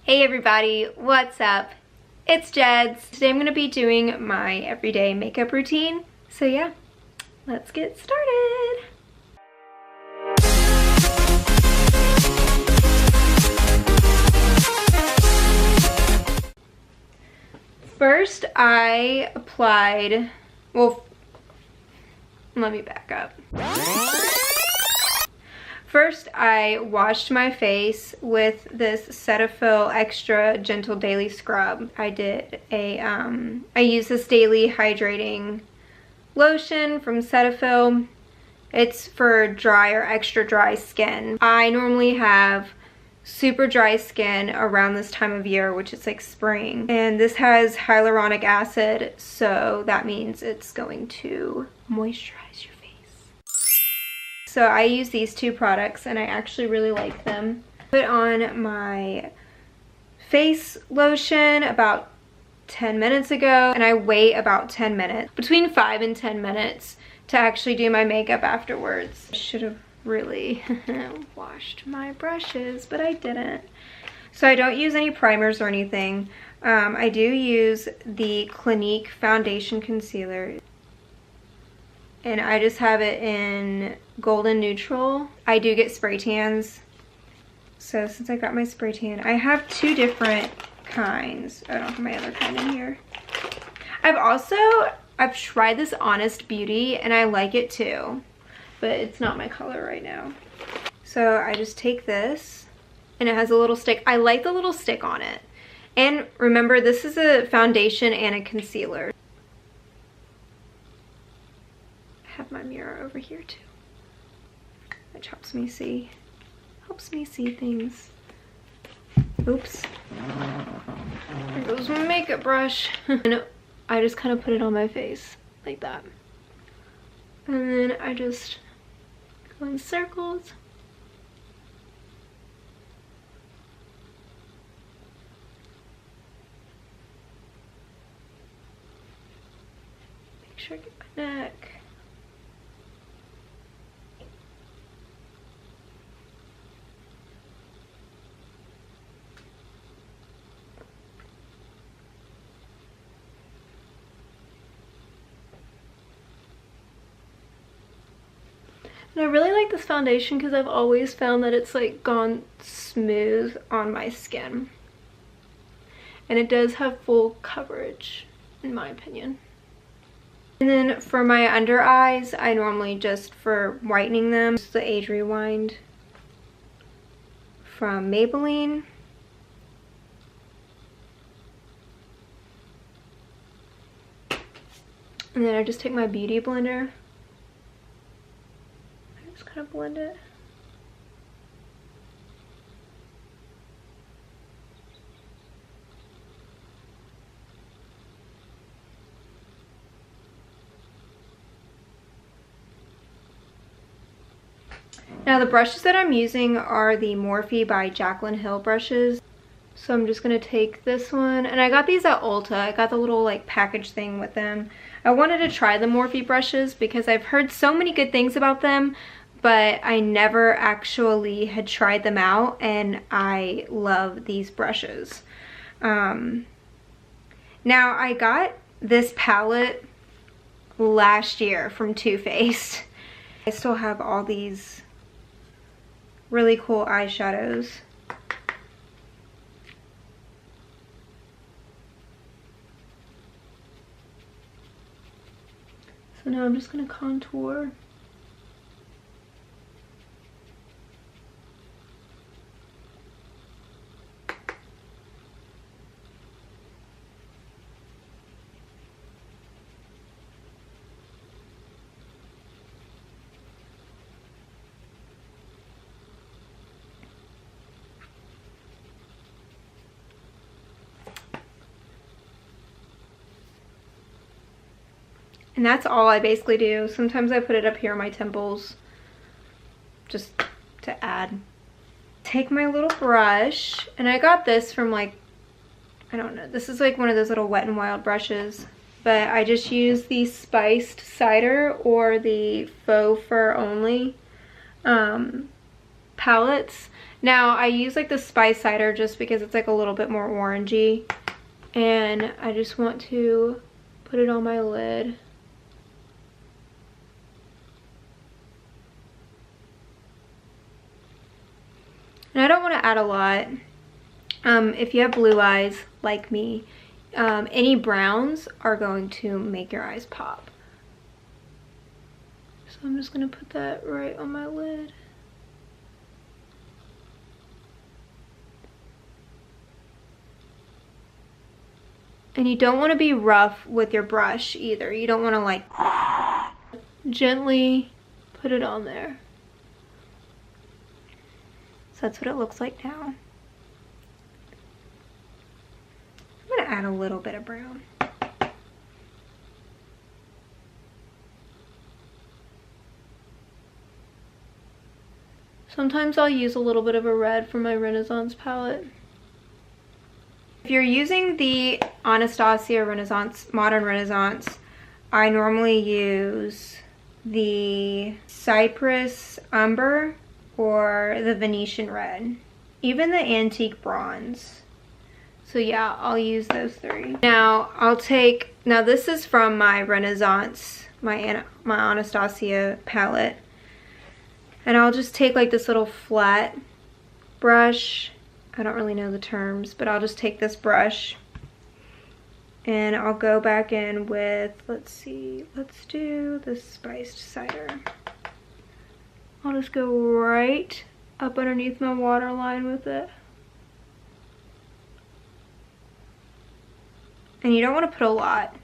Hey everybody, what's up? It's Jeds. Today I'm going to be doing my everyday makeup routine. So yeah, let's get started. First I applied, well, let me back up. First, I washed my face with this Cetaphil Extra Gentle Daily Scrub. I used this daily hydrating lotion from Cetaphil. It's for dry or extra dry skin. I normally have super dry skin around this time of year, which is like spring. And this has hyaluronic acid, so that means it's going to moisturize your face. So I use these two products and I actually really like them. Put on my face lotion about 10 minutes ago and I wait about 10 minutes, between 5 and 10 minutes to actually do my makeup afterwards. I should have really washed my brushes, but I didn't. So I don't use any primers or anything. I do use the Clinique Foundation Concealer. And I just have it in golden neutral. I do get spray tans. So since I got my spray tan, I have two different kinds. I don't have my other kind in here. I've tried this Honest Beauty and I like it too, but it's not my color right now. So I just take this and it has a little stick. I like the little stick on it. And remember, this is a foundation and a concealer. Have my mirror over here too, which helps me see things. Oops, there goes my makeup brush. And I just kind of put it on my face like that, and then I just go in circles. Make sure I get my neck. And I really like this foundation because I've always found that it's like gone smooth on my skin. And it does have full coverage, in my opinion. And then for my under eyes, I normally just, for whitening them, use the Age Rewind from Maybelline. And then I just take my beauty blender. Kind of blend it. Now the brushes that I'm using are the Morphe by Jaclyn Hill brushes. So I'm just gonna take this one, and I got these at Ulta. I got the little like package thing with them. I wanted to try the Morphe brushes because I've heard so many good things about them, but I never actually had tried them out, and I love these brushes. Now I got this palette last year from Too Faced. I still have all these really cool eyeshadows. So now I'm just gonna contour. And that's all I basically do. Sometimes I put it up here on my temples just to add. Take my little brush, and I got this from like, I don't know, this is like one of those little Wet n Wild brushes, but I just use the spiced cider or the faux fur only. palettes. Now I use like the spice cider just because it's like a little bit more orangey, and I just want to put it on my lid. And I don't want to add a lot. If you have blue eyes like me, any browns are going to make your eyes pop. So I'm just going to put that right on my lid. And you don't want to be rough with your brush either. You don't want to like gently put it on there. So that's what it looks like now. I'm gonna add a little bit of brown. Sometimes I'll use a little bit of a red from my Renaissance palette. If you're using the Anastasia Renaissance, Modern Renaissance, I normally use the Cypress Umber or the Venetian Red, even the Antique Bronze. So yeah, I'll use those three. Now now this is from my Renaissance, my Anastasia palette. And I'll just take like this little flat brush. I don't really know the terms, but I'll just take this brush and I'll go back in with, let's see, let's do the spiced cider. I'll just go right up underneath my waterline with it. And you don't want to put a lot.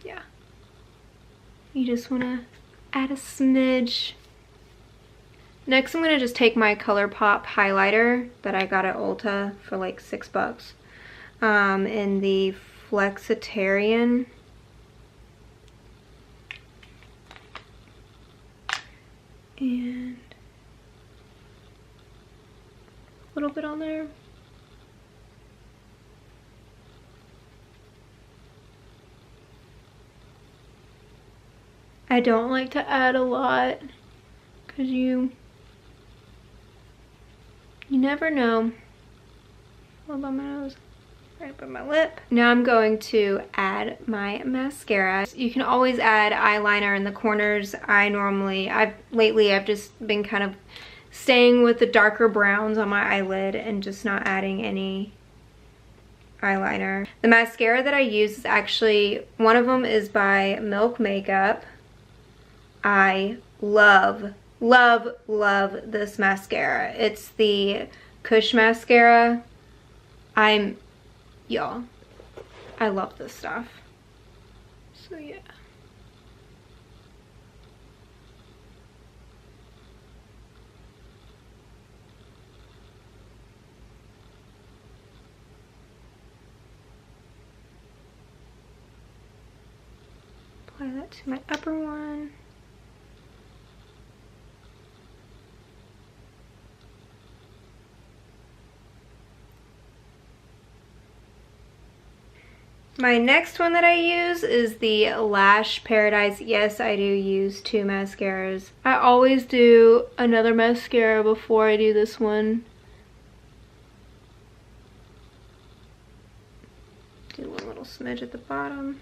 Yeah. You just want to add a smidge. Next, I'm going to just take my ColourPop highlighter that I got at Ulta for like $6. In the Flexitarian. And a little bit on there. I don't like to add a lot because you never know. What about my nose? Right up my lip. Now I'm going to add my mascara. You can always add eyeliner in the corners. Lately I've just been kind of staying with the darker browns on my eyelid and just not adding any eyeliner. The mascara that I use is actually, one of them is by Milk Makeup. I love this mascara. It's the Kush mascara. Y'all, I love this stuff. So yeah. Apply that to my upper one. My next one that I use is the Lash Paradise. Yes, I do use two mascaras. I always do another mascara before I do this one. Do one little smidge at the bottom.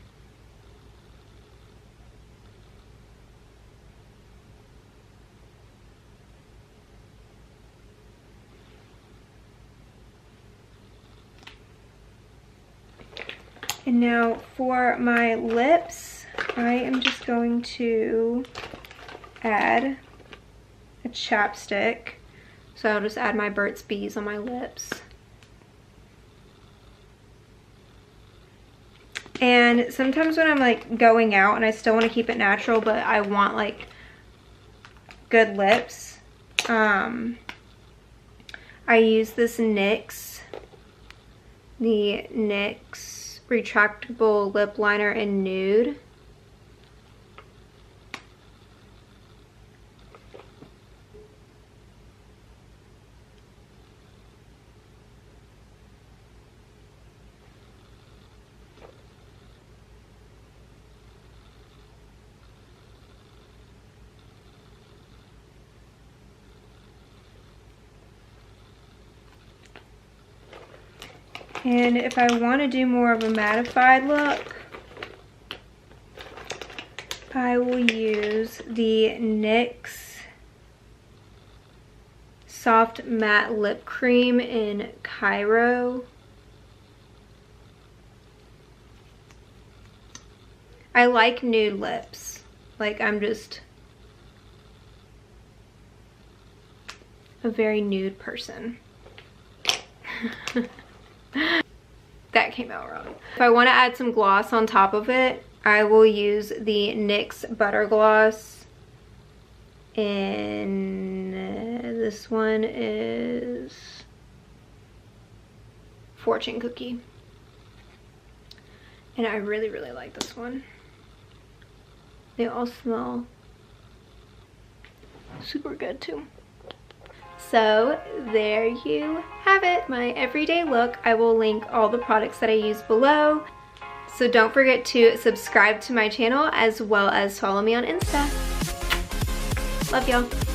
And now for my lips, I am just going to add a chapstick. So I'll just add my Burt's Bees on my lips. And sometimes when I'm like going out and I still want to keep it natural, but I want like good lips, I use this the NYX retractable lip liner in nude. And if I want to do more of a mattified look, I will use the NYX Soft Matte Lip Cream in Cairo. I like nude lips. Like, I'm just a very nude person. That came out wrong. If I want to add some gloss on top of it, I will use the NYX Butter Gloss. And this one is Fortune Cookie. And I really, really like this one. They all smell super good too. So there you have it, my everyday look. I will link all the products that I use below. So don't forget to subscribe to my channel as well as follow me on Insta. Love y'all.